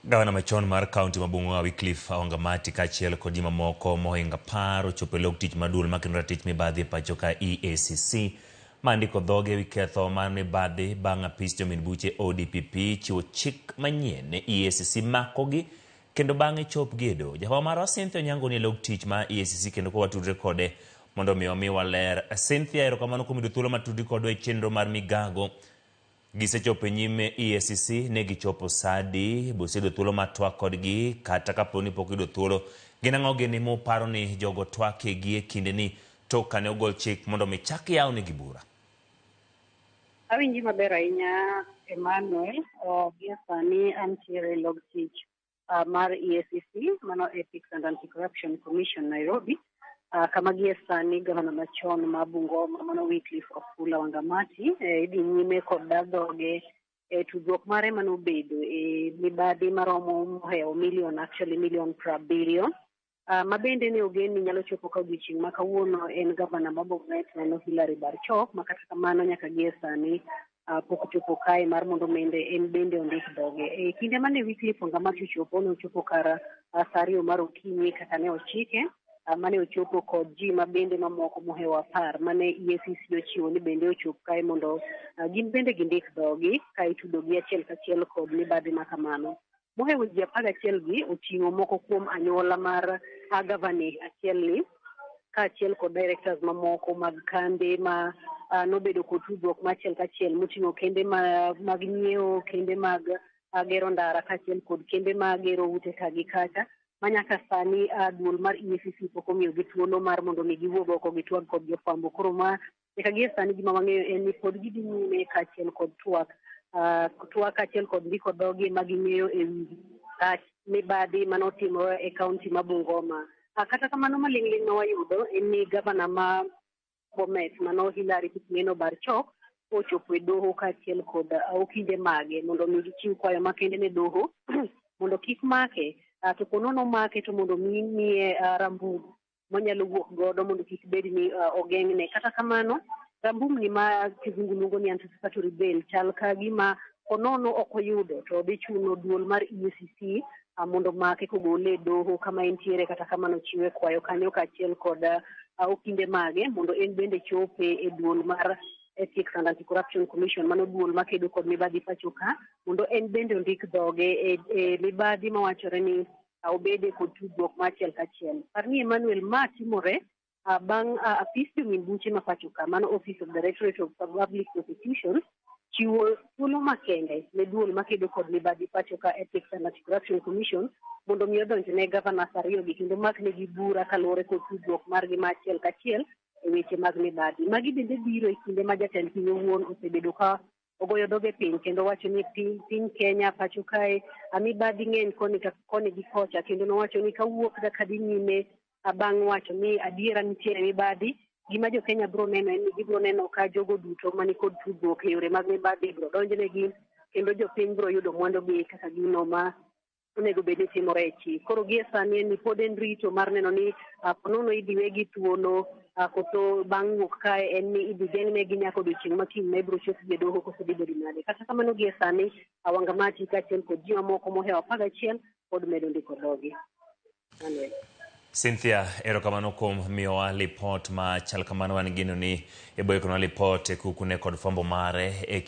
Gavana machon mar kaunti mabung'o Wycliffe Wangamati kaachiel kod ji mamoko mohinga paro chopo lok tich maduol makendo ratich mibadhi e pacho ka EACC mandiko dhoge ewi ketho mar mibadhi bang' apis jomin buche ODPP chiwo chik manyien ne EACC makogi kendo bang'e chopgi e doho. Jafwambo marwa Cynthia Onyango ni lok tich ma EACC kendo kowatudre kode mondo omiwa ler. Cynthia, erokamano kuom yudo thuolo matudri kodwa e chenro mar migago. Gisechopo e nyime EACC ne gichopo sadi, boseyudo thuolo mar twak kodgi kata kaponi pok yudo thuolo. Gin ang'o gini muparo ni jogo twakegi e kinde ni tok kane ogol chik mondo mi chak yawnegi bura? Awinji maber ahinya Emmanuel, gie sani antiere log tich mar EACC, mano Ethics and Anti-Corruption Commission Nairobi, kama gie sani gavana machon ma Bungoma mano Wycliffe Wangamati idhi nyime kod dhoge tudruok mare manobedo mibadhi maromo mohewo million 70 mabende ne ogen ni nyalo chopo ka odiochieng' ma kawuono en gavana ma Bomet mano Hilary Barchok, ma kata kamano nyaka gie sani pok ochopo kae mar mondo en bende ondik dhoge. Kinde mane Wycliffe Wangamati ochopo, ne ochopo kar saa 2 mar okinyi kaka ne ochike, mane ochopo kod ji mabende mamoko mohewo 10 mane EACC ochiwo ni bende ochop kae mondo gin bende gindik dhogi ka itudogi achiel kachiel kod mibadhi ma kamano. Mohewo ji 11 gi oting'o moko kuom anyuola mar gavani achielni kaachiel kod directors mamoko mag kambe ma nobedo kod tudruok machiel kachiel moting'o kembe mag nyiewo, kembe mag gero ndara kaachiel kod kembe mag gero ute ka gi kacha, manyaka sani duol mar EACC pok omiyogi thuolo mar mondo mi giwuog oko gitwag kod jofwambo. Koro ma nyaka gie sani gima wang'eyo en ni pod gidhi nyime kaachiel kod twak kaachiel kod ndiko dhogi ma ging'eyo e wi mibadhi manotimore e kaunti ma Bungoma. Kata kamano maling'ling' ma wayudo en ni gavana ma Bomet mano Hilary Barchok ochopo e doho kaachiel kod okinde mage mondo mi gichiw kwayo makende ne doho mondo kik make to konono make to mondo miye rambum monyalo wuok godo mondo kik bed ni ogeng'ne. Kata kamano rambum ni ma kizungu luongo ni anticipatory bail chal ka gima konono ok oyudo to dhi chuno duol mar EACC mondo make kogole doho kama entiere, kata kamano chiwe kwayo kanyo kaachiel kod okinde mage mondo en bende chope e duol mar Ethics and Anti-Corruption Commission, mano duol makedo kod mibadhi pacho ka, mondo en bende ondik dhoge e mibadhi mawachore ni obede kod tudruok machiel kachiel. Parni Emmanuel, ma timore bang' apis jomin buche ma pacho ka, mano Office of Directorate of Public Prosecutions, chiwo thuolo makende ne duol makedo kod mibadhi pacho ka Ethics and Anti-Corruption Commission mondo mi odonjne gavana ariyo gi kendo maknegi bura kaluwore kod tudruok margi machiel kachiel e weche mag mibadhi. Magi bende biro e kinde ma jatend piny owuon osebedo ka ogoyo dhoge piny kendo wacho ni piny Kenya pacho kae mibadhi ng'eny koni gi kocha, kendo nowacho ni kawuok kadhi nyime bang' wacho ni adiera nitiere mibadhi, gima jo Kenya biro neno en ni gibiro neno ka jogo duto mani kod tudruok e yore mag mibadhi biro donjnegi kendo jopiny biro yudo mwandugi kaka gino ma onego bed ni timore e chik. Koro gie sani en ni pod en rito mar neno ni konono idhi wegi thuolo koto bang' wuok kae en ni idhi geng'negi nyaka odiochieng' ma kiny ma ibiro chopgi e doho koso dhi bedo nade. Kata kamano gie sani Wangamati kaachiel kod ji mamoko mohewo 11 pod medo ndiko dhogi. Cynthia, erokamano kuom miyowa lipot ma chal kamano. Wan gino ni iboyo konwa lipot e kukune kod fwambo mare e